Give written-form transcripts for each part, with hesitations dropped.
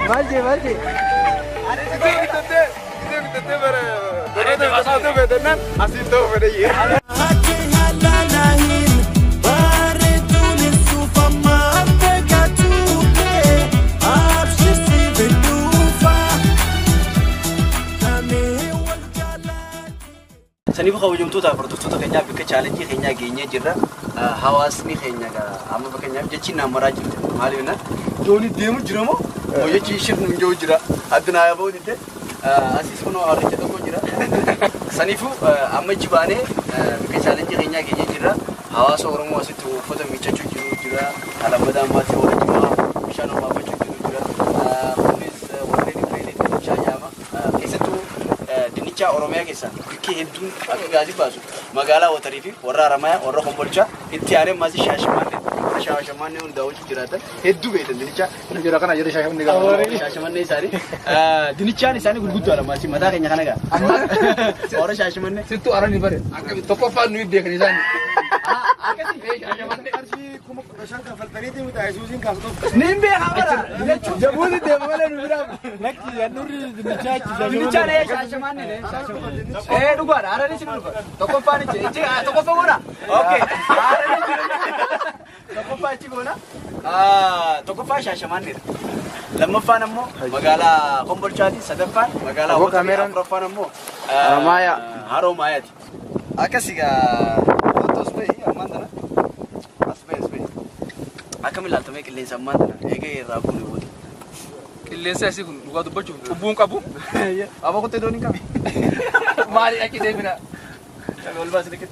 مالجي مالجي سني بخو جمتوتا بردفتوتا كنيا بك challenge كنيا جينيا جرا حواسني كنيا أما بكنيا جتشينا مراجع مالينا جوني ديمو جرامو ويجي شير نمجو جرا أدنى يا بودي ده أسيس كنو أرجع تكو جرا سنيفو أما جبانة بك challenge كنيا جينيا جرا حواس أورمو أسي توفتا ميتشا جرا على بدأ ما تقول جماعة مشانو ما بجو جرا بوليس وردي بيلي شايما كيسة دنيا أوروميا كيسة كي هندون أكيد بازو مقالة وتريفي ورا رمايا ورا خمبلشة إتيارة مازي شاشمان ونداوج جراتا هدو بيت دنيا نجرا كنا جرا شاشمان نيساري دنيا نيساني قل قدوا على ماسي ماذا كنا كنا كا ورا شاشمان ستو أراني بره أكيد توقف فان نويد ديك نيساني أكيد شاشمان أرشي كم عشان كفلتني متعزوزين كاستو نيم بيه خبرة جابوني ده ولا نورا نكتي يا نوري دنيا نيا شاشمان نه شاشمان دوباره أراني شنو دوباره توقف فاني جي توقف فورا أوكي توقف أشيبونا توقف شاشمان نير لما فانمو مقالة خمبلشاتي سدفان مقالة وفانمو رمايا هارومايا أكاسيكا توسبي أمانتنا أسبي أكمل لا تميك اللي سمانتنا إيجي رابوني بود اللي ساسي كن لغة دبچو أبوم كابو أبغى كنت دوني كمي ماري أكيد ده بنا تقول بس لكت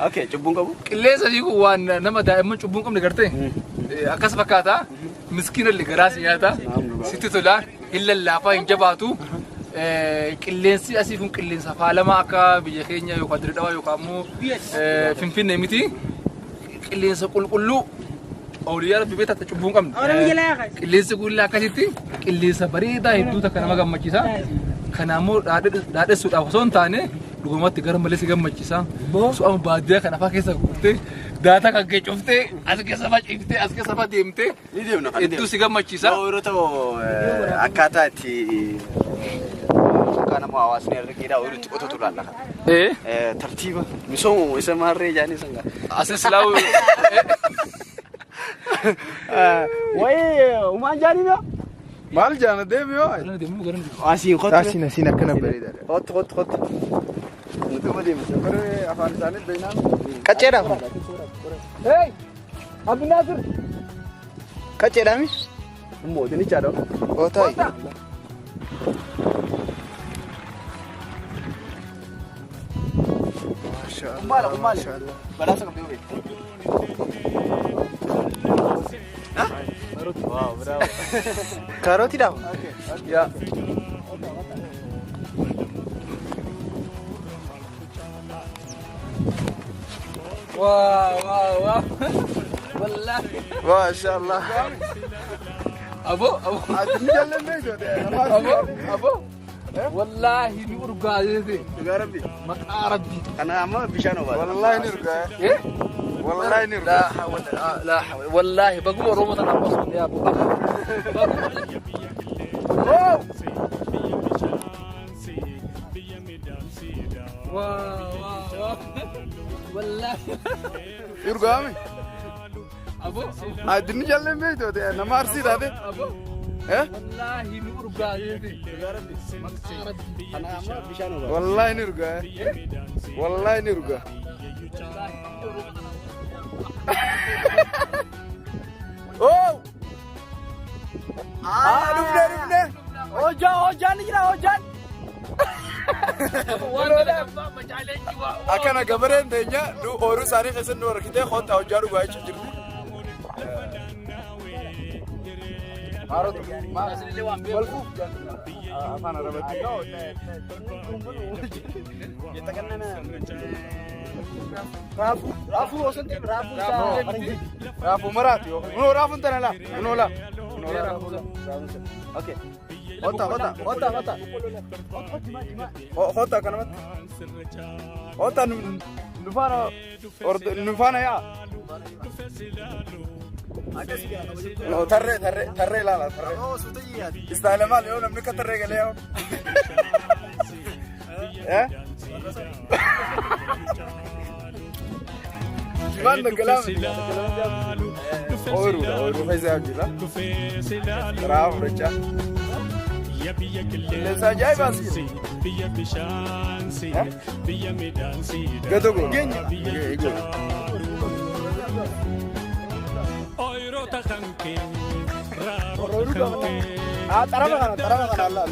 أوكي جبون كابو اللي ساسي كو وان نما دائما جبون كم نقدرته أكاس بكاتا مسكين اللي جراس ياتا ستة دولار إلا اللافا إنجباتو كلينسي أسيفون كلينسا فعلما أكا بيجينيا يقدر دوا يقامو فين نمتي كلينسا كلو أولياء بيبيتا تجبون كم كلينسا كلها كشتي كلينسا بريدا هدو تكنا ما جم مجلسا كنامو داد السود أوسون تاني لقومات تجارم ملسي جم مجلسا سو أم بعدها كنا فاكيسا كوفتي داتا كعكة شوفتي أسكت سبات إفتي أسكت سبات ديمتي هدو سيجم مجلسا أورتو أكاتا تي كان ما واسني الرجيدا أورت أوتوتولا لها ترتيبه مسوم اسمه الرجاني سنجا أساس لاو وين وما جاني ما مال جانا ديميو أسين خط أسين كنا بريدة خط نتوما ديم كره أفغانستان الدينام كتيرا هاي أبو ناصر كتيرا مي مو دني جارو أوتاي ما شاء الله بلاش كمبيوتر ها واو برافو كاروتي داو يا واو والله ما شاء الله أبو نجلم بيجو أبو والله نور قاعدتي يا ربي ما ربي أنا ما بيشانو والله نرجع إيه والله نرجع لا حول والله بقول روما أنا بصل يا أبو واو والله يرجع مي أبو نجلم بيجو ده أنا ما أرسل هذا أبو والله نور قاعدتي يا ربي أنا ما بيشانو والله نرجع والله نرجع أوه ربنا هوجان نجرا هوجان أكنا قبرين دنيا دو أورو ساري خسن نور كده خد هوجانو قاعد تجرب عرض ما بلفو أنا ربطي يتكلم رافو وصلت رافو مراتي منو رافو انت لا منو لا اوكي هوتا كلمات هوتا Nufana ya. No, tarre la tarre. Istale mal, yo no me catarre que leo. Jivan da kalam. Oru faiza abdila. Bravo recha. Lesa jai basi. Gato go. Go. tarama kana Allah.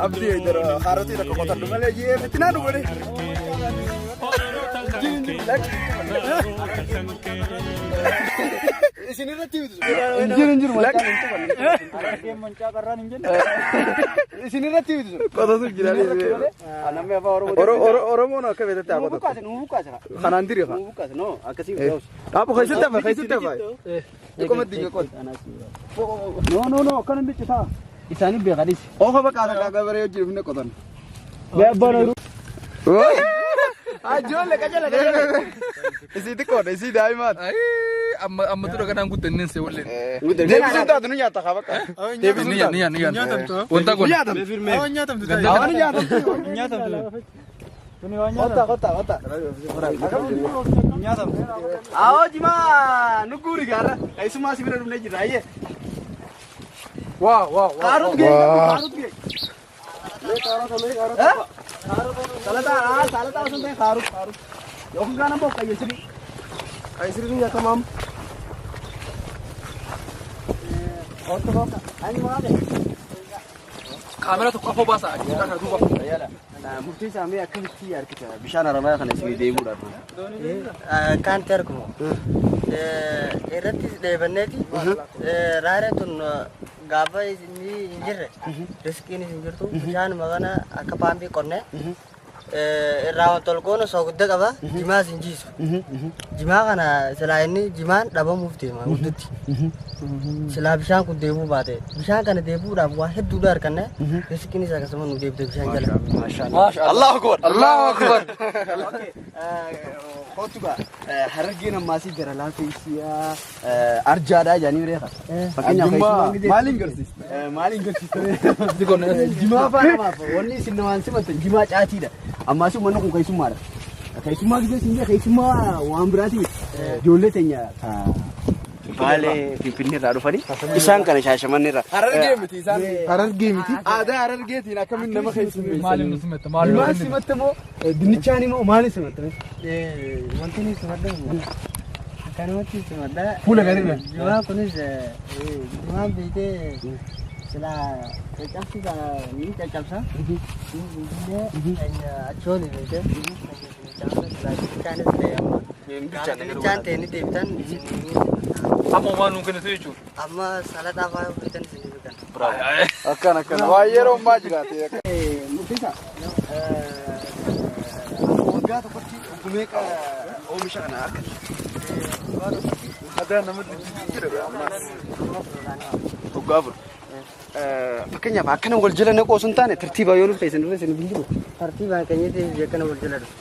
Abdi idhar harati rakho kota dumale ye fitina dugore. Isini rati itu. Injir mulak. Manca karran injir. Isini rati itu. Kota tu gila ni. Aname apa Oromo na ke bete apa tu? Buka aja. Khanan diri kah? Buka aja no. Akasi bos. Apa khaisat apa? Iko mat dinga kon. No. Kanan di kita. Isani begadis. Oh kaba kaga bere jir bine kotan. Be bana. Ajo le kaja. Isi tikon, isi daimat. Amma tu kan angkut tenin se wolen. Devi cinta tu nya ta kaba. Devi niya. Unta kon. Niya tam. Niya tam tu. Niya tam tu. Kota. Niya tam. Awo jima nuguri gara. Ai semua sih benar benar jira ye. Wow. Karut ge. Le karut. Salata sampai karut. Yo kan nampo kayak sini. Kayak sini ya tamam. Auto kok. Ani mana deh. Kamera tuh kau bahasa. Kita kan tuh. Ya lah. Nah, mungkin sampai akan siar kita. Bisa naramai kan sini demo dah. Kan terku. Eratis devaneti. Rare tuh gaba ini injir. Rezeki ini injir tuh. Jangan magana akapampi konne. Rawat tolkono sogudde qaba jimaa sinjiisu jimaa kana sila inni jimaan dhabamuuf deema guddutti sila bishaan kun deemuu baate bishaan kana deebuudhaaf waa hedduudha arganne riskiin isaa akkasuma nu deebite bishaan jala Allahu akbar Hotuga harargeen ammaasii gara laafeesiyaa arjaadhaa jaanii reeqa fakkeenyaaf maaliin garsiista jimaa faana maaf wanni isin namaan simatan jimaa caatiidha ammaasii uummanni kun keessummaadha. Keessummaa gisee sinjee keessummaa waan biraati ijoollee teenya baalee Finfinnee irraa dhufanii isaan kana shaashamanni irraa. Harargee miti isaan. Harargee miti. Aadaa harargeetiin akkamiin nama keessummeessan. Maaliin simatta maaliin. Maal simatta moo dinnichaan moo maaliin simatta? Wanti ni simadda. Kanumatti simadda. Fuula gariidha. Jimaa kunis jimaa beekee sila caccabsa ni caccabsa. Acholi beekee. Bishaan ta'e ni deebitan. Amma waan nuun kennitu jechuudha. Amma salataa fa'aa fudhatan isin beekan. Akkana. Waa yeroo ammaa jiraate. Murtiisa. Waggaa tokkotti meeqa oomisha kana akka Ada nama jira ammas. waggaa afur. Fakkeenyaaf akkana wal jala naqoo sun taane tartiibaa yoo nuuf keessan irra isin bilbilu. Tartiibaa keenyatti jekkana wal jala dhufu.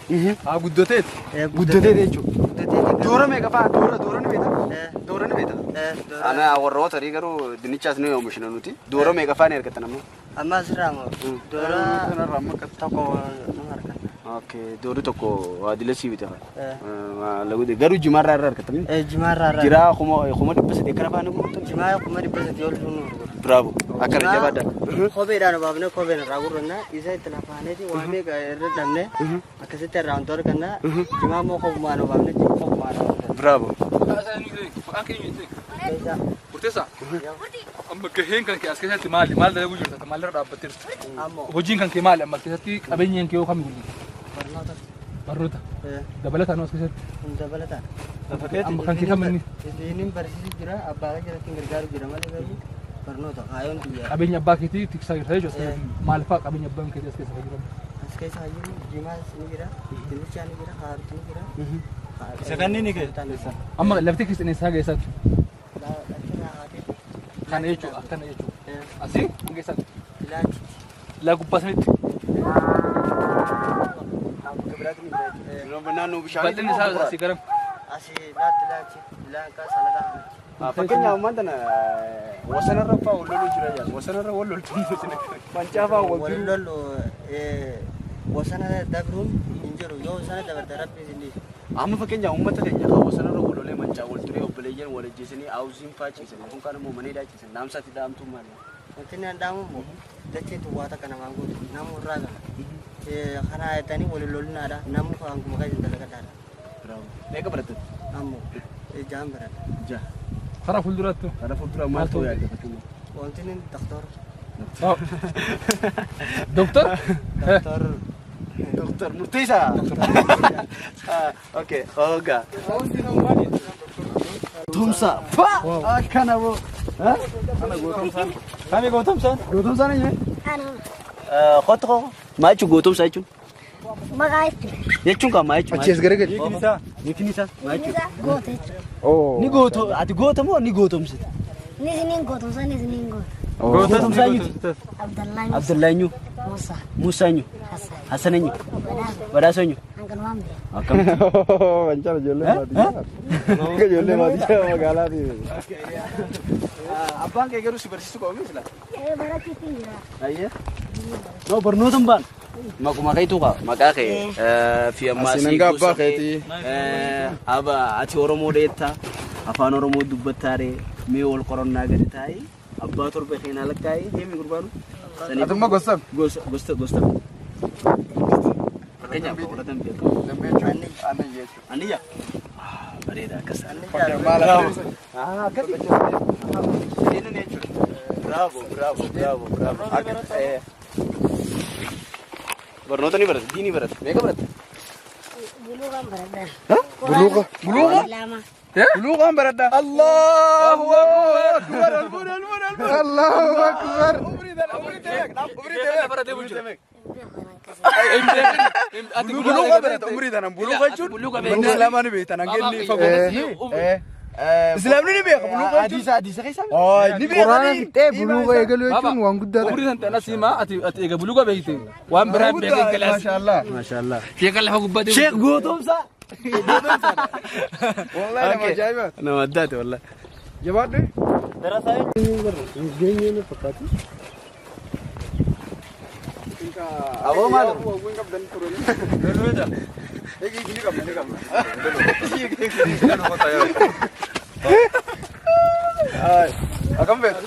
Guddateeti. Guddateeti jechuudha. Doora meeqa fa'aa doora ni beektaa? Doora ni beektaa? Ana warroota rii garuu dinnichaas ni oomishna nuti. Doora meeqa fa'aa ni argattan amma? Amma asirraa moo doora tokko nama argata. Okay, doori tokko waadila siibite lagude garuu jimaarraa irraa argatami. Jimaarraa irraa. Jira kuma dhibba sadii kana baana gurgurtan. Jimaa kuma dhibba sadii ol fuunu gurgurtan. Bravo. Akkana jabaadha. Kopheedhaan baafnee kopheen irraa gurgurna isa itti lafaaneeti waa meeqa irra dhabne akkasitti irraa wantoota arganna jimaa immoo kofumaan baafnee kofumaan. Bravo. Murteessaa. Amma gaheen kan kee as keessatti maal dalaguu jirta maalirra dhaabbatteerta. Hojiin kan kee maali amma keessatti qabeenyaan kee yoo kam gurgurta? Barnoota. Dabalataan as keessatti. Dabalataan. Amma kan kee kam inni? Inni barsiisu jira abbaa jalatti gargaaru jira malee garuu barnoota haayoon biyya. Qabeenya abbaa keetii tiksaa jirta jechuudha. Maal fa'a qabeenya abbaan keetii as keessa fayyadamu? As keessa hayyuu jimaas ni jira, dinnichaa ni jira, haaruutu ni jira. Isa kanneen ni keessa. Amma lafti keessan eessaa geessatti? Kana jechuudha akkana jechuudha. Asii geessatti? Ilaalchi. Laa gubbaa sanitti. naannoo bishaan. Bal'inni isaa asii garam. Asii laatti bilaan kaa saladaa. Fakkeenyaaf ammaan tana wasanarra fa'aa wal loluu jira jaa. Wasanarra wal loltuu mancaa fa'aa wal Wal lollu wasana dabruun hin jiru yoo wasana dabarte rabbi isin amma fakkeenyaaf uummata keenya wasanarra wal lolee mancaa wal turee obboleeyyan wal ajjeesanii haawuziin faaciisan kun kan immoo manee daachisan naamsaatti daamtuu maali. wanti naan dhaamu immoo dachee tuwwaata kana waan gootu namu irraa gala. Kana ayatanii wal lolinaadha namu hanguma kan hin dalagadaadha. Meeqa baratte? Ammoo jaan baradha. Jaa. Karaa fuulduratti. Karaa fuulduraa maal ta'uu yaadda fakkeenyaaf? Wanti inni doktor. Doktor? Doktor Murteessaa. Okay, ogaa. Tumsa. Akkana boo. Ana gootumsaan. Kami gootumsaan? Gootumsaan eenyu? Ana. Qottoo. Maal jechuun gootumsaa jechuun? Maqaa itti. Jechuun kan maal jechuun? Achees garagalchi. Hiikni isaa maal jechuun? Goota jechuudha. Oh. Ni gooto ati goota moo ni gootumsita? Ni isiniin gootumsa ni isiniin goota. Gootumsaa eenyuti? Abdallahi Abdullahi eenyu? Musa. Musaa eenyu? Hassan. Hassan eenyu? Badhaasa. Badhaasa eenyu? Hanqal waan bira. Akkamitti? Wancara ijoollee baadiyyaa. Ijoollee baadiyyaa magaalaa fi. Abbaan kee garuu si barsiisuu qabu miti laata? Barachuutti jira. Ayyee. No barnoota hin baane. Maquma keetu qaba. Maqaa kee fi ammaa Asiin hanga abbaa keetii. Ati Oromoo deettaa afaan Oromoo dubbattaaree mee wal qorannaa gadi taa'ee abbaa torba keenyaa lakkaa'ee deemi gurbaanu. Atumma gosam. Gosta. Fakkeenyaaf qoratan beeku. Aannan jechuudha. Aniyya. Bareeda akkas. Maal Akkati. Inni jechuudha. Bravo. Barnoota ni barate, diinii barate. Meeqa barate? Buluuqaan baradhaa. Buluuqa. Lama. Buluuqaan baradhaa. Allahu Akbar. Allahu Akbar. Buluuqa barate umrii tanaan buluuqa jechuun manni islaamaa ni beektan hangenni fagoo. Islaamni ni beeka buluuqa jechuun. Hadiisa keessa? Ni beeka. Quraana fixee buluuqa eegaluu jechuun waan guddaadha. Umrii sana tana siima ati eega buluuqa beekte waan biraan beekee galas. Maashaallah. Maashaallah. Sheekha lafa gubbaa deemu. Sheekh gootomsaa. Wallahi nama ajaa'iba. Nama addaati wallahi. Jabaadhu. Aboo maal? Akam beeku?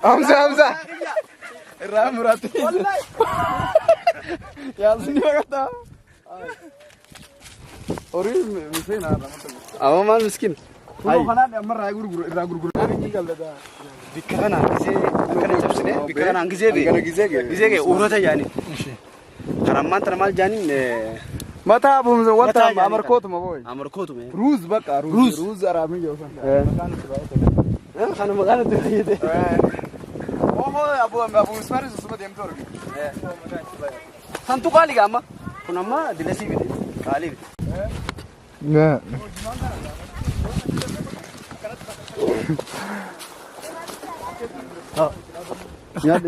Hamza. Irraa muraatti. Yaasin bakka. Horii miseenaa namatti. Aboo maal miskiin? Kunoo kanaan amma irraa gurguru. Bikka kana gisee akkana cabsine bikka kana gisee bee. Gisee kee uurata jaani. Karammaan tana maal jaaniin Mataa bumza wata amarkootuma boy. amarkootume. Ruuz bakka ruuz araabni joosan. Kana maqaan itti fayyade. Abu Ismail susuma deemtu argi. Santu qaali gaama. Kun amma dilasii bite. Qaali bite. Yaad.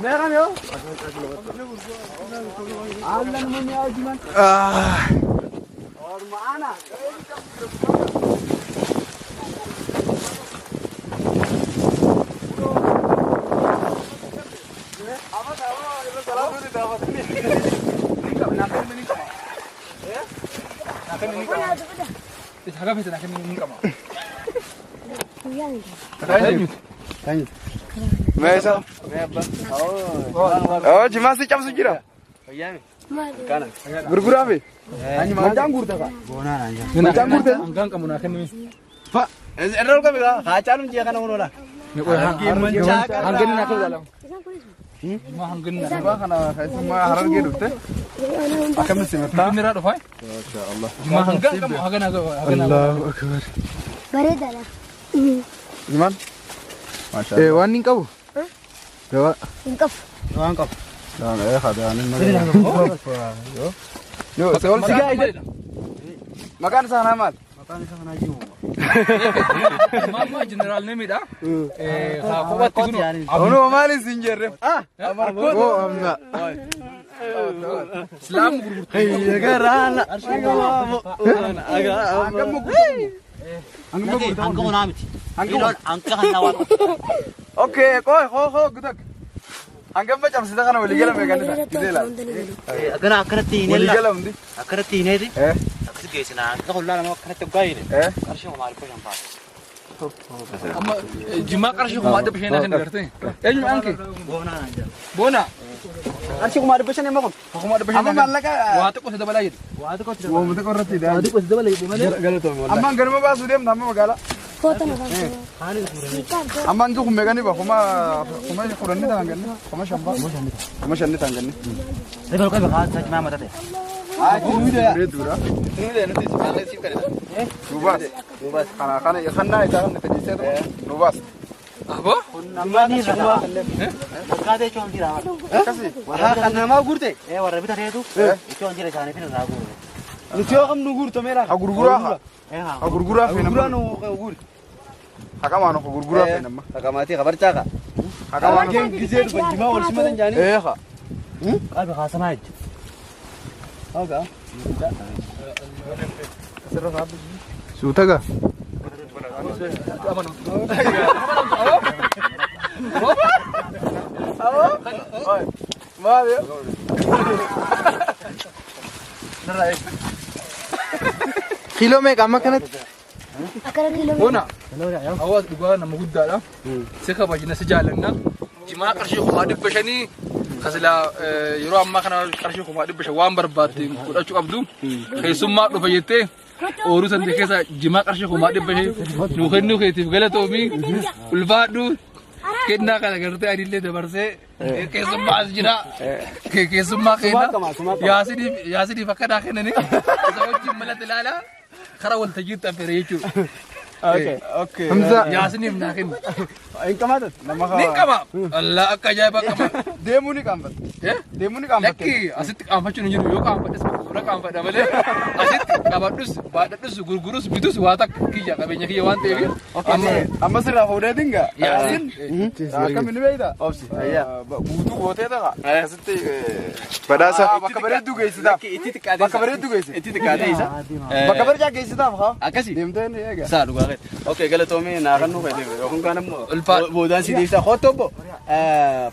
Meeqam yoo? Allan mun yaa jiman. Or maana. Haga fete nakan ni kama. Meesa. Oh, jimaa si cabsu jira. Fayyame. Kana. Gurguraa fi. Mancaan guurta ka. Mancaan guurta. Angkan kamu nakan ni. Fa. Errol ka biga. Haacaalum jiya kana unola. Hangin nakan dalam. Ma hangin nakan. Jimaa kana keessummaa harargee dhufte. Akkamitti simataa? Ini rado fai. Masha Allah. Ma hanggan kamu hagan Allahu Akbar. Bareedaadha. Jimaan? Masha Allah. Waan hin qabu? Dawa. Hin qabu. Waan qaba. Daan khadaan. No, ol sigaa maqaan isaa kanaa maal? Maqaan isaa kanaa jiru. Mama general name da. Qubatti kun. Ono maali sin jirre? Amarko amma. Islam gurgurtaa. Hey garana. Angamu gurgurtaa. Hanga onaa miti. Hanga kana waa. Okay, ho gudak. Angam camsita kana wali gala meeganita. Gidela. Agana akkanatti hin Wali ella. gala hundi. Akkanatti hin eedi. Akkasi geessina. Akka hollaa nama akkanatti gaayine. Qarshii homaa dhibba shan fa'a. Amma jimaa qarshii kumaa dhibba shan kan gartee. Eenyu anke? Boonaa naan jira. Bona. Qarshii kumaa dhibba shan immoo kun. Kumaa dhibba shan. Amma maallaqa Waa xiqqoo isa dabalaa jedhu. Waa xiqqoo itti Wamta qorratti daa. Waa xiqqoo itti dabalee malee. Galatoom wallahi. Amma ganuma baasu deemna amma magaala. Foto na bangsa. Haali suuraa. Amma antu kummegani ba kuma kuranni tan ganni. Kuma shamba. Kuma shanni tan ganni. Sai ba kai ba ka ta ma mata ta. Dura. Nuti sebenarnya sih kan. Dubas. Kana ita kan tadi saya dubas. Apa? Amma ni rakwa. Ka de chon jira. Kasih. Wah nama gurte. Warra bita reedu. Chon jira jane pin na gurte. Lucu kam nugur to mera. Agurgura. Agurgura Gurgura no gur. Hakama no agurgura fe namma. Hakamati kabar caka. Hakama no. Game gizer banjima wal simadan jani. Ha. Abi khasamaj. Oga. Sutaga. Maaf ya. Kilo me kama kanat. Akara kilo. Bona. Hawaas dhugaa nama guddaadha. Si kabajna si jaalanna. Jimaa qarshii kumaa dhibba shanii kasila yeroo ammaa kana qarshii kumaa dhibba shan waan barbaadde godhachuu qabdu. Keessummaa dhufa jettee ooruu sandi keessa jimaa qarshii kumaa dhibba shanii nuu kennuu keetiif galatoomii ulfaadhu. Kennaa kana gartee adillee dabarsee keessummaa as jira. Keessummaa kenna. Yaasiniif akka naa kennanii isa wajjin malatti ilaalaa karaa waltajjiitti affeere jechuudha. Okay. Hamza. Yaasiniif naa kenna. Ayin kamatat. Nama Ni qaba. Allah akka ajaa'iba qaba. Deemuu ni qaanfat. Deemuu ni qaanfat. Lakki asitti qaanfachuun hin jiru yoo qaanfadhes suura qaanfadha malee asitti qabadhus baadhadhus gurgurus bitus waa takka kiyya qabeenya kiyya waan ta'eef. Amma sirraa fuudhee dinga. Yaasin. Akkamiin beeyta? Obsi. Guutuu gootee ta'a. Asitti badhaasa. Bakka bareedduu geessitaaf. Bakka bareedduu geessitaaf. Itti xiqqaatee isa. Bakka bareedaa geessitaaf haa. Akkasii. Deemtee ni eega. Saa dhugaa qeeti. Okay galatoomee naa kan nuuf eedeef yookaan kaan ammoo Ulfaadha. boodaan si deebisaa hootoo obbo.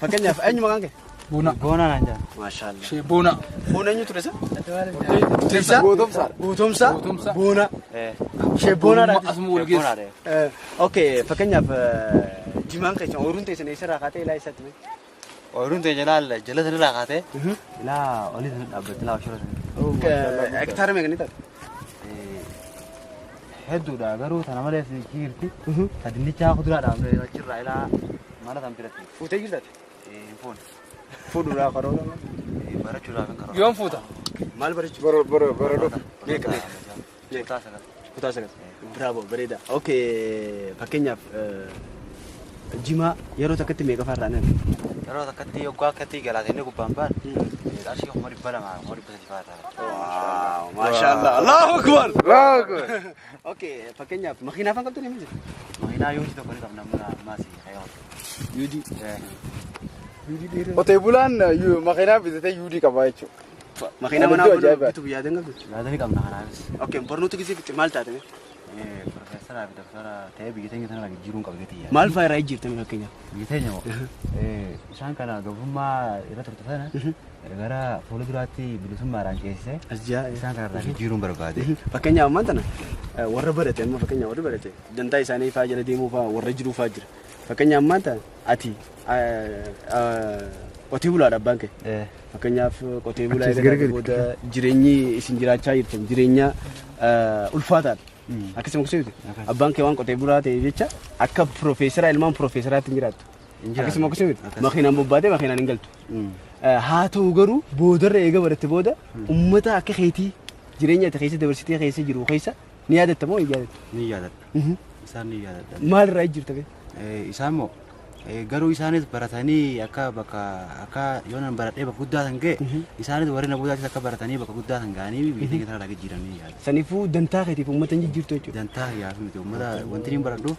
Fakkeenyaaf eenyu maqaan kee? Bona. Boonaa naan jira. Maashaallah. Shee bona. Foon eenyu ture isa? Teessa. Gootomsaa. Guutumsa. Guutumsa. Boona. Ishee boonaadha. Asuma wal geessu. Okay fakkeenyaaf jimaan keessa ooyiruun teessan eessarraa kaatee ilaa eessatti mee? Ooyiruun ta'e jala sanirraa kaatee ilaa olii sana dhaabbatti ilaa oshirra sana. Hektaara meeqanii taate? Hedduudha garuu sana malees kiirti. Dinnichaa kuduraa dhaabne achirraa ilaa mana san biratti. Fuutee jirtaate? Foon. Fuudhuudhaa karoora. Barachuudhaaf hin karaa. Yoom fuuta? Maal barachuu? Baradoo. Meeqa? Kutaa sagal. Kutaa sagal. Bravo bareeda. Okay fakkeenyaaf jimaa yeroo takkatti meeqa farraa nani? Yeroo takkatti yoggaa akkatti galaatee gubbaan baan qarshii 200 200 faata. Waaw maashaallah. Allahu akbar. Allahu akbar. Okay fakkeenyaaf makiinaa fan qabdu ni miti? Makiinaa yoo tokko ni qabna maasii hayoo. Yuudi. Qotee bulaan makiinaa bitatee yuudii qaba jechuudha. Makiinaa manaa bitu biyyaadeen qabdu? Yaadanii qabna kanaafis. Okay barnoota gisee maal taate? Profeesara fi doktora ta'ee biyya teenya sana jijjiiruun qabdi tiyya. Maal fa'aa irraa ijjiirtame fakkeenyaaf? Biyya teenya moo isaan kana gabummaa irra turte sana gara fuula duraatti bilisummaadhaan ceesisee isaan kana irraa jijjiiruun barbaade. Fakkeenyaaf ammaan tana warra barate amma fakkeenyaaf warri barate dantaa isaanii fa'aa jala deemuu fa'aa warra jiruu fa'aa jira. Fakkeenyaaf ammaan tana ati qotee bulaadha abbaan kee. Fakkeenyaaf qotee bulaa booda jireenyi isin jiraachaa jirtan jireenya ulfaataadha. Akkasuma kuseetu abbaan kee waan qotee bulaa ta'e jecha akka profeesara ilmaan profeesaraatti hin jiraattu. Akkasuma kuseetu makiinaan bobbaatee makiinaan hin galtu. Haa ta'u garuu boodarra eega baratte booda uummata akka keetii jireenya ati keessa dabarsitee keessa jiru keessa ni yaadatta moo hin yaadatta? Ni yaadadha. Isaan ni yaadadha. Maal irraa ijjirta kee? Isaan moo garuu isaanis baratanii akka yoonan baradhee bakka guddaa san ga'e isaanis warri na boodaatis akka baratanii bakka guddaa san ga'anii biyya keenya irraa jijjiiranii yaadu. Saniifuu dantaa keetiif uummata hin jijjiirtu jechuudha. Dantaa kiyyaafii miti uummata wanti inni baradhu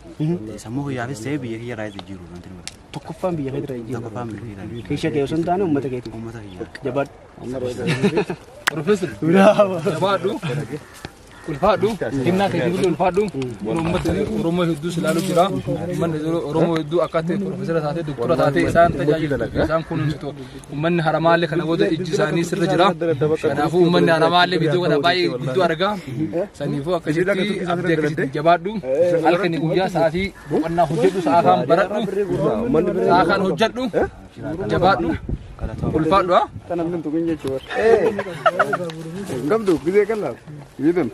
sammuu kiyyaafis ta'ee biyya kiyya irraa jijjiiru wanti inni baradhu. Tokkoffaan biyya keetirraa jijjiiru. Tokkoffaan biyya keetirraa jijjiiru. Keesha kee osoo hin taane uummata keetu. Uummata kiyyaa. Jabaadhu. Professor. Jabaadhu. Ulfaadhu kennaa keetiif ulfaadhu uummatni Oromoo hedduu silaaluu jira uummanni Oromoo hedduu akkaataa profeesara taatee doktora taatee isaan tajaajilu isaan kunuunsitu uummanni haramaallee kana booda ijji isaanii sirra jira kanaafuu uummanni haramaallee viidiyoo kana baay'ee guddoo argaa saniifuu akkasitti abdii akkasitti jabaadhu halkanii guyyaa sa'aatii boqonnaa hojjedhu sa'a kaan baradhu sa'a kaan hojjedhu jabaadhu ulfaadhu haa. Tanam nin tukin jechuudha. Gamdu gizee kallaa. Gidan.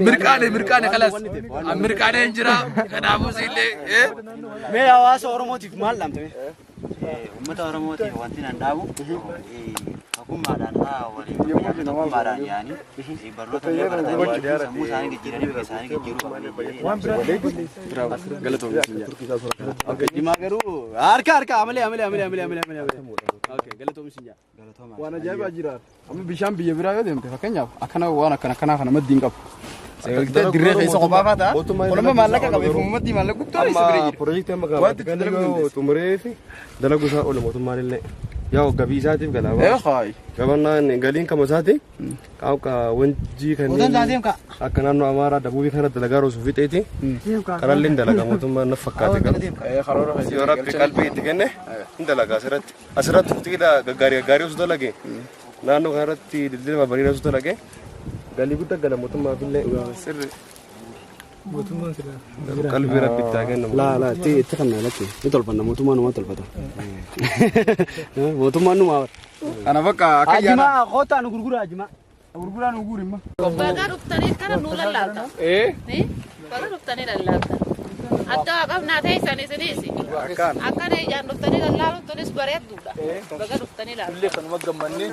Mirqaane kalas mirqaane hin jira kanaafuu siillee. Mee hawaasa Oromootiif maal dhaamtame? Uummata Oromootiif wanti nan dhaabu ogummaadhaan waliin ogummaadhaan yaa'anii barnoota illee baratanii sammuu isaanii jijjiiranii biyya isaanii jijjiiruu qaban. Galatoomii Jimaa garuu harka amalee. Okay, galatoomii sinjaa. Waan ajaa'ibaa jira. Amma bishaan biyya biraa yoo deemte fakkeenyaaf waan akkanaa kana maddiin qabu. Seegaltee dirree keessa kophaa faata. Olama maallaqa qabeef uummatni maallaqa guddaa isa bira jira. Piroojeektii amma gaafate kan xumuree fi dalagu isaa oolu mootummaan illee yaa gabii isaatiif galaabaa. Gabannaan galiin kama isaati qaamka wanjii kanneen akka naannoo Amaaraa Dabuubii kana dalagaa roosuu fixeeti. Karallee dalagaa mootummaan naaf fakkaate qaba. Yoo rabbi qalbii itti kenne hin dalagaa asirratti futiidha gaggaarii osoo dalage naannoo kanarratti dildilma bariira osoo dalage galii guddaa gala mootummaaf illee sirri. Mootummaan sirra. Qalbii rabbi itti kennu. Laa itti kan naalatti ni tolfanna mootummaan numa tolfata. Mootummaan numa. Kana bakka akka yaana. Ajimaa kootaa nu gurguraa ajimaa. Gurguraan nu guurimma. Baga dhuftanii kana nu lallaalta. Baga dhuftanii lallaalta. Adda qabnaa ta'e isanis akkana ijaan dhuftanii lallaaluunis bareedduudha. Baga dhuftanii lallaalta. Illee kanuma gammannee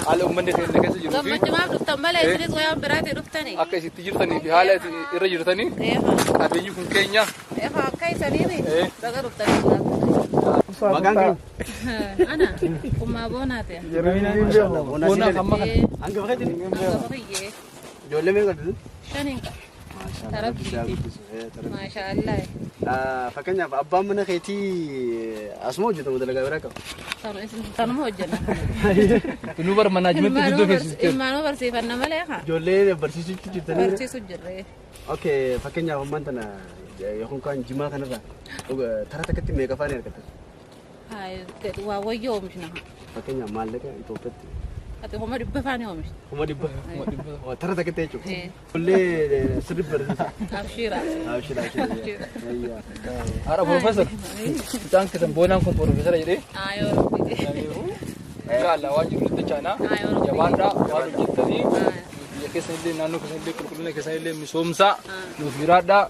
haala uummanni keenya keessa jiruu fi gammachumaaf dhuftan malee isinis wayaan biraatii dhuftanii. akka isitti jirtanii fi haala irra jirtanii qabeenyi kun keenya. Akka isaniini baga dhuftanii lallaalta. Maqaan kee? Ana kummaa boonaate. Boonaa kan makan. Hanga bakkee? Hanga bakkee. Ijoollee meeqa qabdu? Shaniin qaba. Maashaallah. Fakkeenyaaf abbaan mana keetii asuma hojjetamu dalagaa biraa qaba. Tanuma hojjenna. Kunuu bara manaajimentii guddoo keessatti. Ilmaanuu barsiifanna malee haa. Ijoollee barsiisuutti jirtanii? Barsiisuu jirree. Okay, fakkeenyaaf ammaan tana yookaan kan jimaa kanarraa tara takkatti meeqa faana argatta? Waa wayyoo oomishna. Fakkeenyaaf maallaqa Itoophiyaatti. Ati homa dhibba faana oomishna. Homa dhibba. Tara takkatti jechuudha. Ijoollee sirrii barsiisa. Abshiira. Haadha Profeesar. Isaan keessan boonaan kun Profeesara jedhee. Yoo rabbi. Gaala waan jiru jechaadha. Jabaadhaa waan hojjettanii. Biyya keessa illee naannoo keessa illee qulqullina keessa illee misoomsaa nuuf jiraadhaa.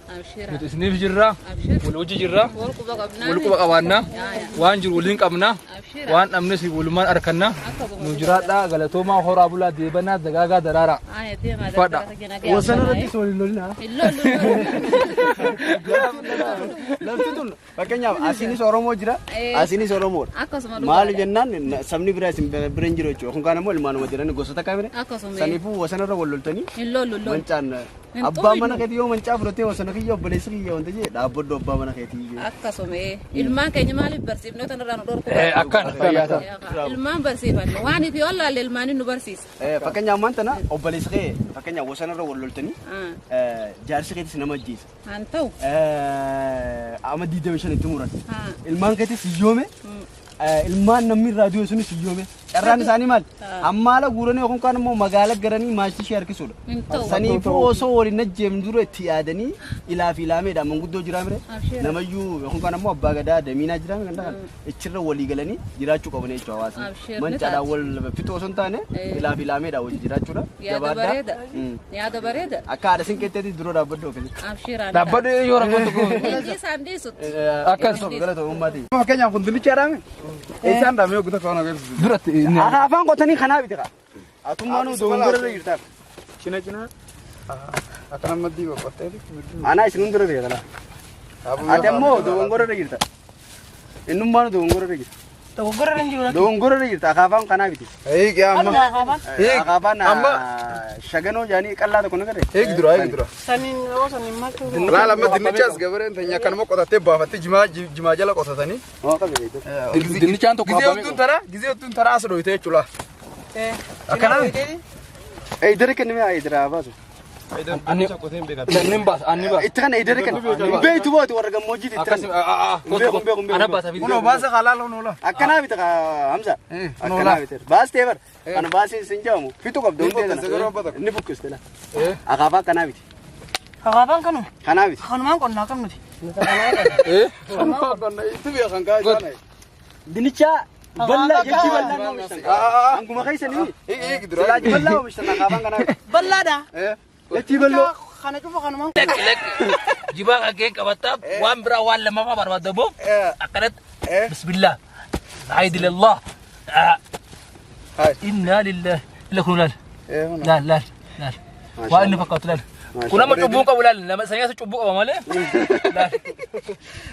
Nuti isiniif jirra. Wal hojii jirra. Wal quba qabaannaa. Waan jiru waliin qabnaa. Waan dhabnes walumaan harkannaa. Nu jiraadhaa galatoomaa horaa bulaa deebanaa dagaagaa daraaraa. Fadha. Wasana irratti waliin lolinaa. Lafti tun fakkeenyaaf asiinis Oromoo jira. Asiinis Oromoodha. Maal jennaan sabni biraa isin bira hin jiru jechuudha. Kun kaan immoo ilmaanuma jiran gosoota kaabine. Saniifuu wasana irra wal loltanii. Mancaan abbaa mana keetii yoo mancaa fudhatee wasana kiyya obboleessi kiyya wanta jee dhaabbadhu abbaa mana keetii. Akkasuma ilmaan keenya maaliif barsiifnee tanarraa nu dhorku? Akkana. Ilmaan barsiifanna waan ifi ollaalle ilmaan nu barsiisa. Fakkeenyaaf ammaan tana obboleessi kee fakkeenyaaf wasana irra wal loltanii jaarsi keetis nama ajjeesa. Haan ta'u. Ama 25 itti muran. Ilmaan keetis hiyyoome. Ilmaan namni raadiyoo sunis hiyyoome. Carraan isaanii maal? Ammaala guuranii yookaan kaan immoo magaala garanii maashii ishee harkisuudha. Saniifuu osoo waliin ajjeemnu dura itti yaadanii ilaa fi ilaameedhaan manguddoo jiraa mire. Namayyuu yookaan kaan immoo abbaa gadaa damiinaa jiraa mire kan ichirra walii galanii jiraachuu qaban jechuudha hawaasni. Mancaadhaan wal fixoo osoo hin taane ilaa fi ilaameedhaan wajji jiraachuudha. Yaada bareeda. Akka haadha sinqeetteetii dura dhaabbadhu ofiis. Dhaabbadhu yoo rakkoo tokko. Isaan dhiisutti. Akkasuma galatoomummaatii. Fakkeenyaaf kun dinnicha dhaame. Isaan dhaame yoo guutaa kawana agarsiisu. Duratti. Afaan qotanii kanaa biti qaba. Atummaanuu doongorra jirtan. Cina. Akka namatti qoqqottee. Anaa isin hundura beekala. Adammo dongora regirta. Innummaan dongora regirta. Dogora ranjura. Dongora regirta akaafaan kanaa biti. Eegi amma. Akaafaan shaganoo jaanii qallaa tokko nagare. Eegi dura. Sanin sanin makku. Laala amma dinnichaas gabareen tanya kanuma qotattee baafattee jimaa jala qotatanii. Dinnichaan tokko gizee ottuun taraa as dhoyte jechuudha. Akkana. Eidere kenname eidere abaasu. Nin baas anni baas. Itti kana eidere kenna. Beetu booti warra gammoojjii itti. Akkas ana baasa fi. Kuno baasa halal honola. Akkanaa bita Hamza. Akkanaa bita. Baas teebar. Kana baasi sin jaamu. Fitu qabdu hundi kana. Ni bukkiste la. Akaafaa kanaa biti. Akaafaan kanu. Kanaa biti. Kanumaan qonnaa qabnuti. Qonna itti beekan kan gaa'e. Dinicha balla jechi balla noomishtan. Anguma keeysanii. Eegi dura. Silaaji balla oomishtan akaafaan kanaa biti. Ballaadha. Jechi ballo. Kana cufa kanumaan. Lek jibaa kageen qabattaaf waan biraa waan lammaffaa barbaadamuuf akkanatti bismillah aidilillah inna lillahi illa kun laal waa inni fakkaatu laal kun amma cubbuu qabu laal nama sanyaasa cubbuu qaba malee laal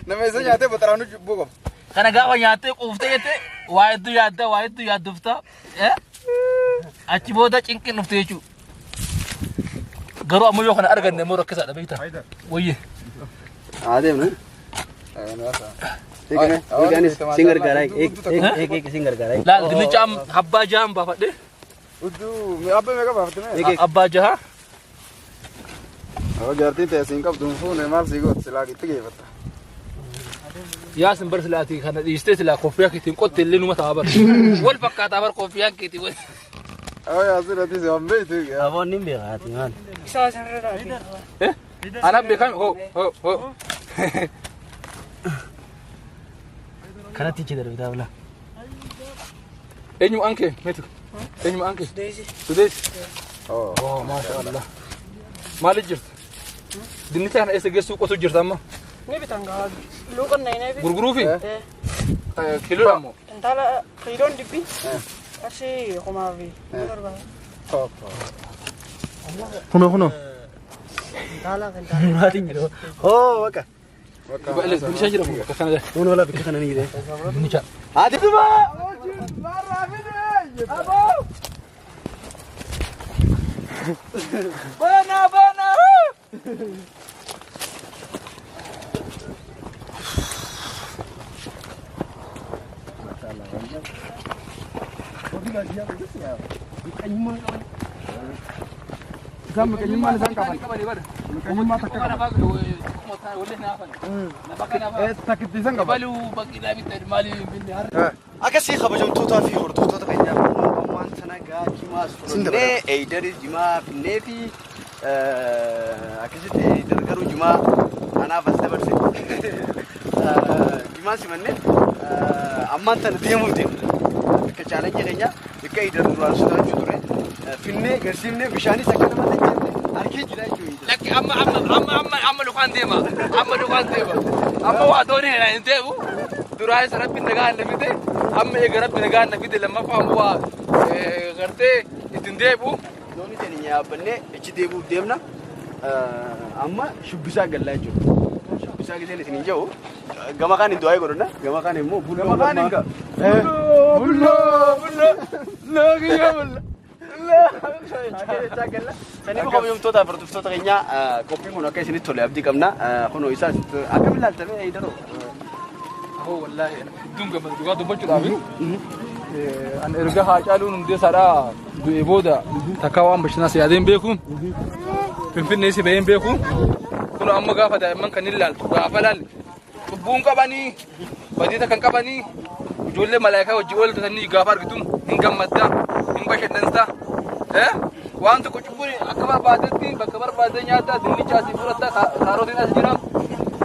nama isa nyaatee bataraanu cubbuu qaba. kana gaafa nyaatee quuftee jettee waa hedduu yaaddufta achi booda cinqin dhufte jechuudha. Garuu ammoo yoo kana arganne immoo rakkisaadha beektaa wayye. Adeemnu. Singar garaa singar garaa. Laal dinnicha abbaa jahan baafadhe. Abbaa meeqa baafatte? Abbaa jaha. Jaartiin ta'e siin qabdu fuune maal sii goote silaa itti geeffatta. Yaa sin bar silaatii kana dhiistee silaa koffiyaa keetiin qotte illee numa ta'a bar. Wal fakkaataa bar koffiyaan keetii wal. Yaa asirratti si hambeetu. Aboon ni beekaati maal. Isaa sanarraa. Ana beekame ho. Kanatti ichi darbitaa bula. Eenyu anke meetu. Eenyu anke. Sudeesi. Oh maasha Allah. Maal jirtu? Dinnicha kana eessa geessuu qotu jirta amma? Ni bitan gahaa. Luuqan na inaa. Gurguruufi? Kiiloo ammoo. Intala kiiloon dibbi. Asii kumaafi. Kuno. Intala kan. Maatiin jiru. Oh waka. Dinnicha jira bakka kana jira. Kun wala bikka kana ni jire. Dinnicha. Ati tuba. Bana. Isaan maqeenyummaan isaan qaban. Uumammaa takka qaban. Takkitti isaan qaban. Akkasii kabajamtootaa fi hordoftoota keenyaa waan sana gaachimaa suuronnee eeydarii jimaa finnee fi akkasitti dargaruu jimaa anaaf as dabarse jimaa simannee ammaan tana deemuuf deemna. Akka chaalenjii keenya akka eeydarii duraan sodaachuu ture finnee garsiifnee bishaanis akka nama tajaajilu harkee jira jechuudha. Lakki amma lukaan deema. Amma waa doonii hin deemu. Duraan sarabbi nagaa hin lafite. Amma eega rabbi nagaa hin lafite lammaffaa ammoo waa gartee ittiin deebi'u. Doonii tani yaabbannee ichi deebi'uuf deemna. Amma shubbisaa gallaa jechuudha. Shubbisaa giseen isin hin jiru. Gama kaan hin du'aa godhanna. Gama kaan immoo bulloo. Gama kaan hin ga'a. Bulloo. Loogiyaa bulloo. Saniif kabajamtoota fi hordoftoota keenyaa qophiin kun akka isinitti tole abdii qabna. Kunoo isaas akkamiin ilaaltamee eeydaroo? Wallaahi hedduun gammadu dhugaa dubbachuudhaaf. An erga Haacaaluun Hundeessaadhaa du'ee booda takkaa waan bashannanaas yaadeen beeku. Finfinnee si baheen beeku. Kun amma gaafa daa'imman kan ilaaltu gaafa ilaalle cubbuun qabanii badii takkan qabanii ijoollee malaayikaa wajjin ooltatanii gaafa argitu hin gammaddaa hin bashannantaa. Waan tokko cubbuun akka barbaadetti bakka barbaadee nyaataa dinnichaa asii fudhataa kaarootiin as jira.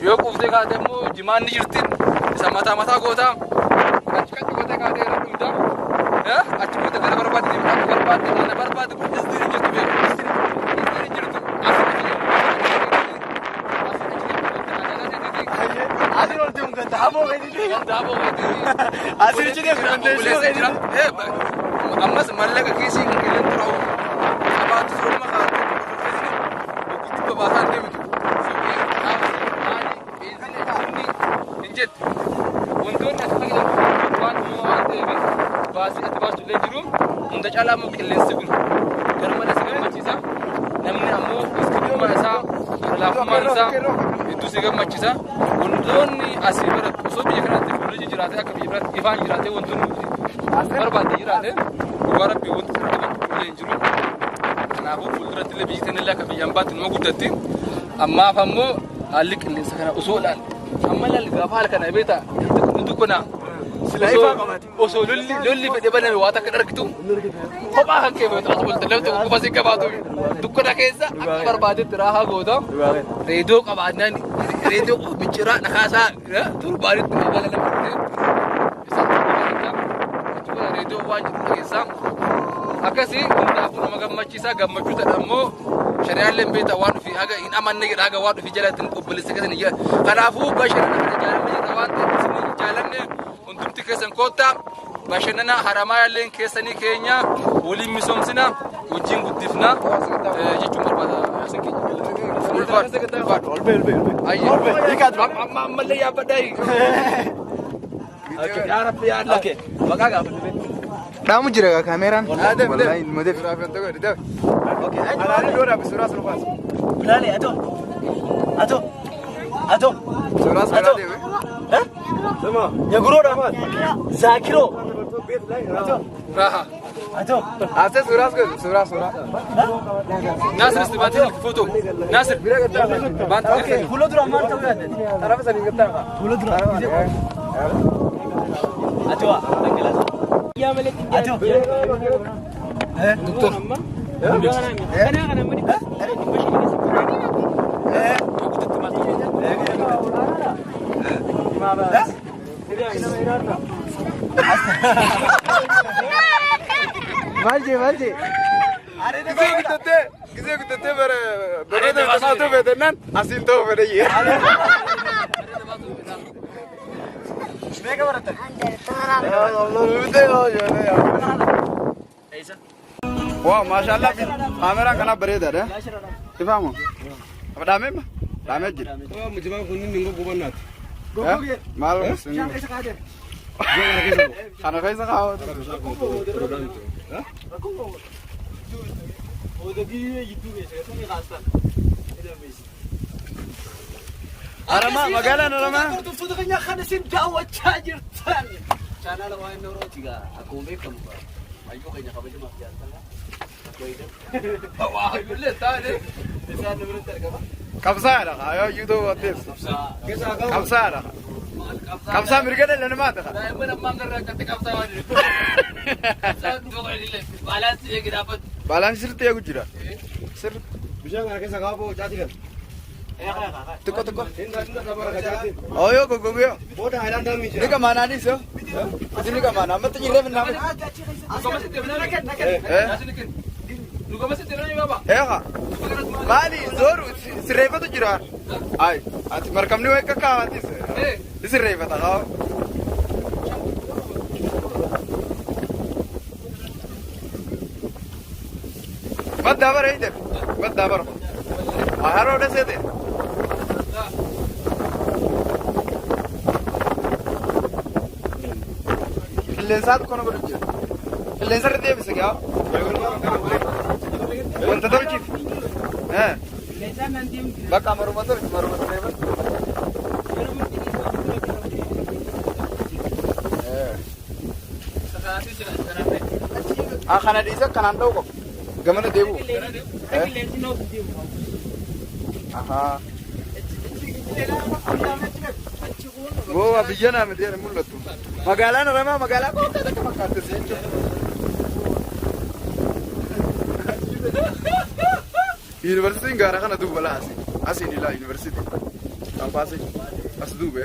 Yoo quuftee kaatee immoo jimaan ni jirti. Isa mataa gootaa. Achi gootee kaatee irra dhugdaa. Achi booda gara barbaadde mana barbaadde kun istiin jirtu beeku. Istiin jirtu. Asiin ol deemu ganda aboo gadi. Asiin cidee filandeessu jira. Ammas mallaqa keessii kan qilleen tura'u. Sabaatti sooma kaatee gurgurteessine gurgurtii babaasaa deemtu. fakkaata hedduu si gammachiisa wantoonni asii biratti osoo biyya kanatti fuulli jiraate akka biyya biratti ifaan jiraate wantoonni barbaadde jiraate dhugaa rabbii wanti kana fuullee hin jiru kanaafuu fuulduratti illee biyyi kanallee akka biyyaan baatti nama guddatti ammaaf ammoo haalli qilleensa kana osoo ilaalle amma ilaalli gaafa haala kana beektaa dukkana osoo lolli fedhe baname waan akka argitu kophaa kan keewwatu as bolte lafti kufa si qabaatu dukkana keessa akka barbaadetti raahaa goota reediyoo qabaannaan reediyoo micciraa dhakaasaa torbaanitti magaalaa lafa reediyoo waan jiru keessaa akkasii hundaafuu nama gammachiisaa gammachuu ta'e ammoo shari'aallee beektaa waan dhufi haga hin amanne jedha haga waan dhufi jalatti obboleessa keessan jira kanaafuu bashannana kana jaalamne jedha waan ta'eef isin jaalamne hundumti keessan koottaa bashannana haramaa yaalleen keessanii keenya waliin misoomsina wajjin guddifna jechuun barbaada isin keenya. Ammallee yaabbadhaa. Yaa Rabbi yaa Allah. Maqaa gaafadhu. Dhaamu jira kaameraan. Wallahi ilma deef. Okay. Alaani dora suuraa surfaas. Bilale ato. Suuraa deeme. Sama. Ya guroda. Zakiro. Raha. Ato. Ase suuraa. Nasir istibati foto. Nasir. Okay. Fulo dura maar tahu ya. Tarafa sani gatta. Fulo dura. Ato. Ya malik. Ato. Doktor. Malje. Gisee guddate bareeda maatu beetennan asiin ta'u fedhe. Mega baratan. Wah, masyaallah kamera kana bareedaadha. Ifaamu. Dhaamee dhaamee jira. Mujibaa kunniin ningo gubannaati. Maal kana keessa kaawwatu. Arama magaalaan Aramaa. Tuftuutu keenya kana sin daawwachaa jirtan. Chaanala waan noorooti gaa akkuma beekamu ayyuu keenya kabajamaaf jaallatama. Waa billee taane. Isaan nuti argama. Qabsaadha ayoo yuutuu wattees. Qabsaadha. Qabsaa mirga dhala namaa ta'a. Daa'imman ammaa garraa akkatti qabsaa waan jiru. Isaan duuba illee baalaansi eegi dhaabbatu. Baalaansi sirriitti eegu jira. Sirri. Bishaan kana keessa kaa'uu caati kan. Tokko. Ooyoo goggogoo. Booda haayilaandaan miijira. Ni kamaanaanis yoo. Ati ni kamaanaa amma xiyyeeffannaa fi naamni. Eegaa. Maali zooru sirreeffatu jira. Ayi ati markabni wayi akka kaawwatis. Sirreeffata kaawwa. Baddaa bara ijjar. Baddaa bara. Haroo dhaseete. Qilleensaatu kana godhu jira. Qilleensa irra deebise gaa. Wanta tolchiif. Bakka maruma tolchi deeman. Kana dhiisa kanaan ta'u qabu. Gamana deebi'u. Goa biyya nama deemu mul'atu. Magaalaan Aramaa magaalaa qoqqoodda akka fakkaattu jechuudha. Yuunivarsiitiin gaara kana duuba laasi. Asiin ilaa yuunivarsiitii. Kaampaasii as duube.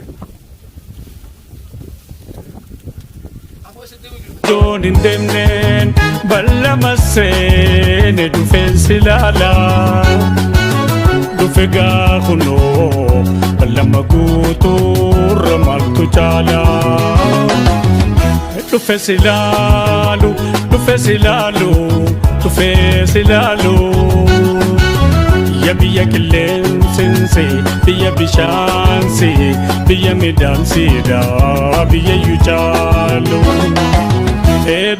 Doon hin deemneen ballama seene dhufeensi laalaa. Dhufe gaafunoo ballama guutuurra maaltu caalaa. Dhufe silaalu, dhufe silaalu. Biyya qilleensinsi, biyya bishaansi, biyya midhaansiidha, biyya iyyuu caalu.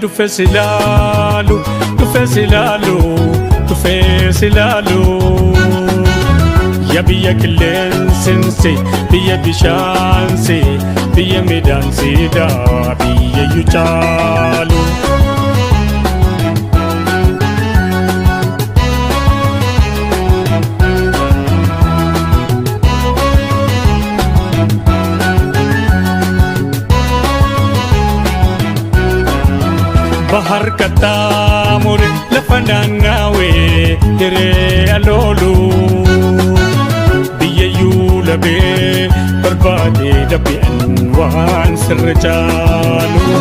Dhufe silaalu, dhufe silaalu. Ya biyya qilleensinsi biyya bishaansi biyya midhaansiidha biyyayyuu caalu. Bahar katamure lafa naannawee hiree aloolu biyyayyuu labee barbaadee dabbi'an waan sirra caalu.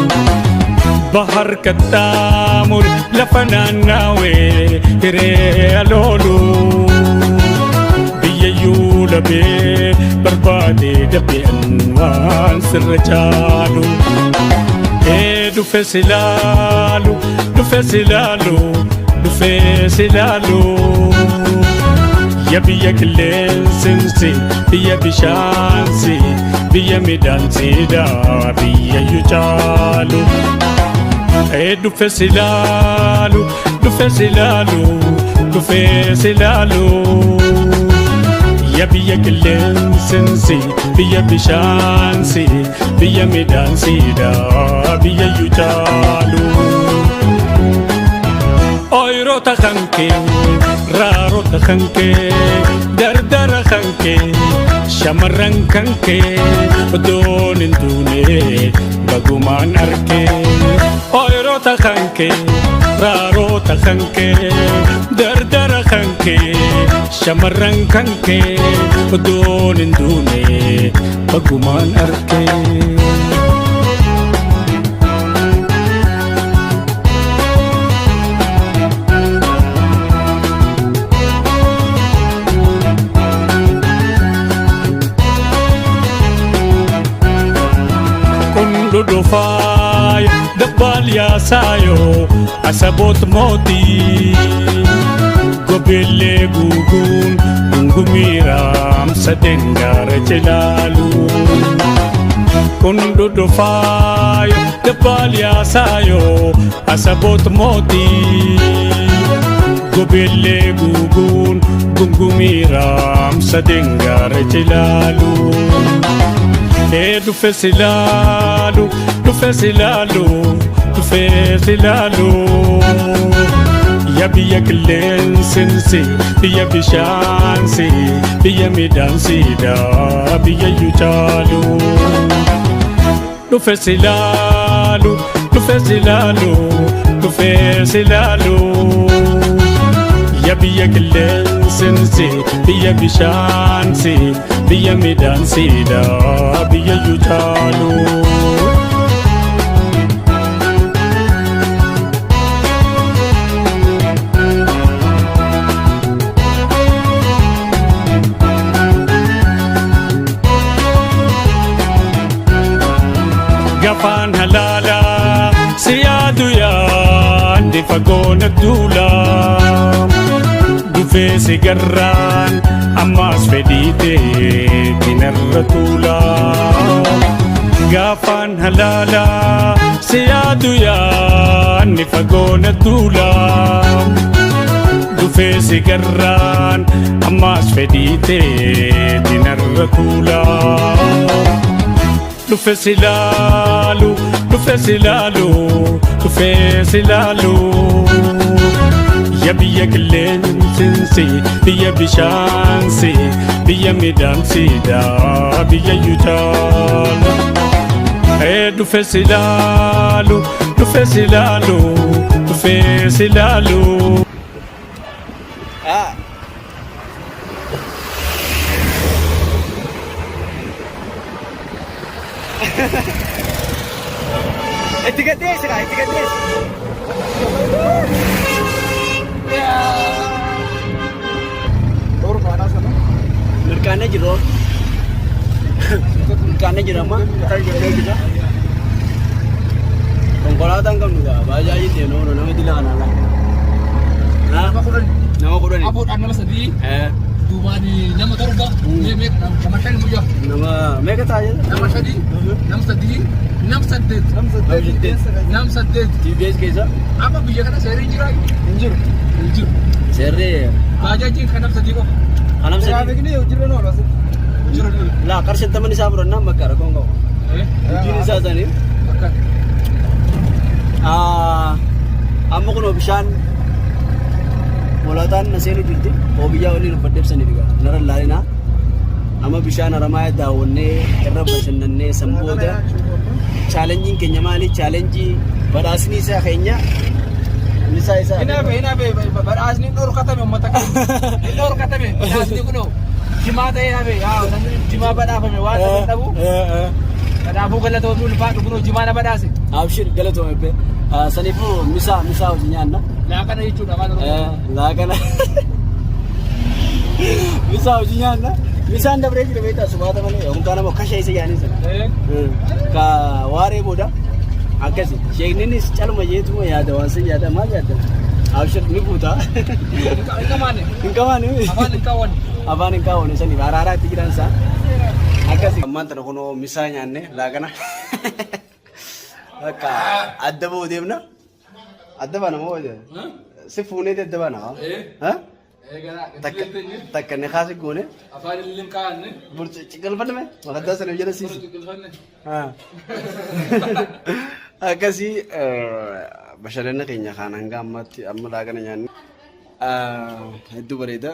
Bahar katamure lafa naannawee hiree aloolu biyyayyuu labee barbaadee dabbi'an waan sirra caalu. Dufe silalu, dufe silalu, dufe silalu. Ya biyya qilleensinsi, biyya bishaansi, biyya midhaansiidha biyyayyuu caalu. Dufe silalu, dufe silalu, dufe silalu. Ya biyya qilleensinsi biyya bishaansi biyya midhaansiidha biyyayyuu caalu. Ooyiroota kan kee raaroota kan kee dardara kan kee shamarran kan kee odoon hin duune bagumaan arkee. Ooyiroota kan kee raaroota kan kee dardara kan kee shamarran kan kee odoon hin duune bagumaan arkee. Dudufay dabbal yaasayo asabot moti gobelle gugun ungumiram sadengara jelalu. Kun dudufay dabbal yaasayo asabot moti gobelle gugun ungumiram sadengara jelalu. Dufe silalu, dufe silalu, dufe silalu. Ya biyya qilleensinsi biyya bishaansi biyya midhaansiidha biyyayyuu caalu. Dufe silalu, dufe silalu, dufe silalu. Ya biyya qilleensinsi biyya bishaansi biyya midhaansiidha biyyayyuu caalu. Gafaan halaala siyaadu yaadde fagoona duula. Dufee sigarraan ammaas fedhiitee dinarra tuula. Gaafaan halaala siyaadu yaadde fagoona duula. Dufee sigarraan ammaas fedhiitee dinarra tuula. Dufe silalu, dufe silalu, dufe silalu. Ya biyya qilleensinsi biyya bishaansi biyya midhaansiidha biyyayyuu caalu. Dufe silalu, dufe silalu, dufe silalu. Etiquetes, etiquetes. Mirkaanee jiru. Mirkaanee jirama. Konkolaataan qabnu baajaaji deemnu nama dila kanaa. Nama kudhani. Abuudhaan nama sadii. Duubaan nama torba. Nama shan muyyaa. Nama meeqa ta'a jedha? Nama sadii. Nama sadii. Nam saddeet. Nam saddeet. TBS keessa? Amma biyya kana seerri jira. Hin jiru. Hin jiru. Seerri. Baajaajiin kan nam sadii qofa. Anam sadi. Begini ujirnya nol masih. La karshen teman isa bro makar kongo. Ujini isa tani. Amma kuno bishan mulatan nasiri jirti. Obiya wali nufadeb sani biga. Nara lalina. Amma bishan aramaya daawwanne irra bashannanne sambooda challenging keenya maali challenge badhaasni isaa keenya isaa isaa Hinabe badhaasni dhooru katame uummata kan dhooru katame badhaasni kuno jimaa ta'ee habe jimaa badhaafame waan dhabu badhaafuu galatoomuu ulfaadhu kuno jimaa na badhaase. Abshir galatoome be sanifu misa hojii nyaanna Laaqana jechuudha afaan Oromoo. laaqana misa hojii nyaanna misaan dabree jira beektaa subaata malee yookaan nama kasha isa yaanii sana ka waaree booda akkasi sheekninis calma jeetuma yaada waan san yaada maal yaada abshir ni buuta hinqamaane afaan hin kaawwanne saniif araaraa itti jiran isaa akkasi ammaan tana kunoo misaa nyaanne laaqana akka adda ba'uu deemna adda baana moo si fuunee adda baana takka ne kaasi goone Afaan illee kaa'anne. burcuuci galfanne maqaddaa sana jala siisi akkasii bashannana keenya kaan hanga ammatti amma laaqana nyaanne hedduu bareeda.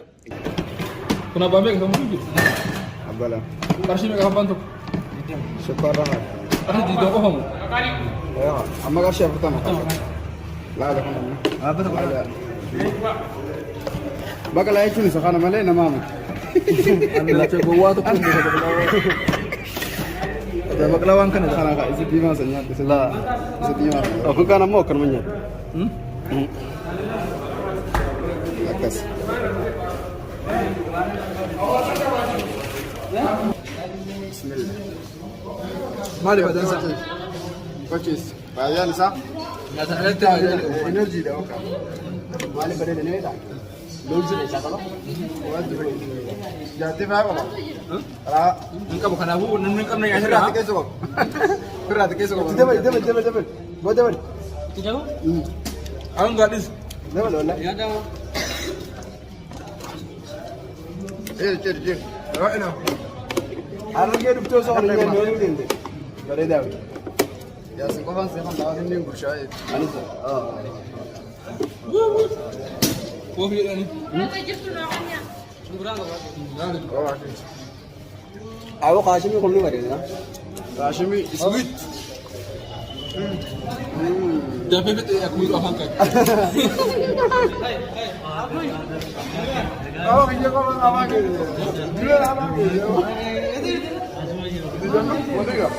Kun abbaan beekaa kan jiru. Abala. Qarshii meeqa abbaan tokko? Syukurlah. Qarshii diidoo qofamu. Ya, amma qarshii afurtama. Laala kana. Apa tuh? Bakal aja cuni sakana malee nama amat. Ambil aja gua tuh pun bisa baklawa. Ada baklawan kan sakana kak isi dima senya setelah isi dima. Aku kan mau kan menyat. Atas. Bismillah. Mali badan sa. Coaches, bayan sa. Nasa alate aja. Energy dah oka. Mali pada ni dah. Lulus ni siapa lo? Jati apa? Ah, Engkau bukan aku, nunggu kamu yang berat akhirnya. ke so. Berat ke so. Dapat. Buat dapat. Tidak. Aku enggak dis. Dapat wala. Ya dah. Cir. Awak ina. Harga hidup tu soal yang ni ni. Bare dah. Ya sekolah sekolah dah ni bersaya. Anis. Kau biar ni. Oh, okay. Aku kasih ni kalau ni ada na. Kashmi sweet. Dah pepet aku itu apa kan? Oh, ini kau apa ke? Dia apa ke? Ini jangan, boleh tak?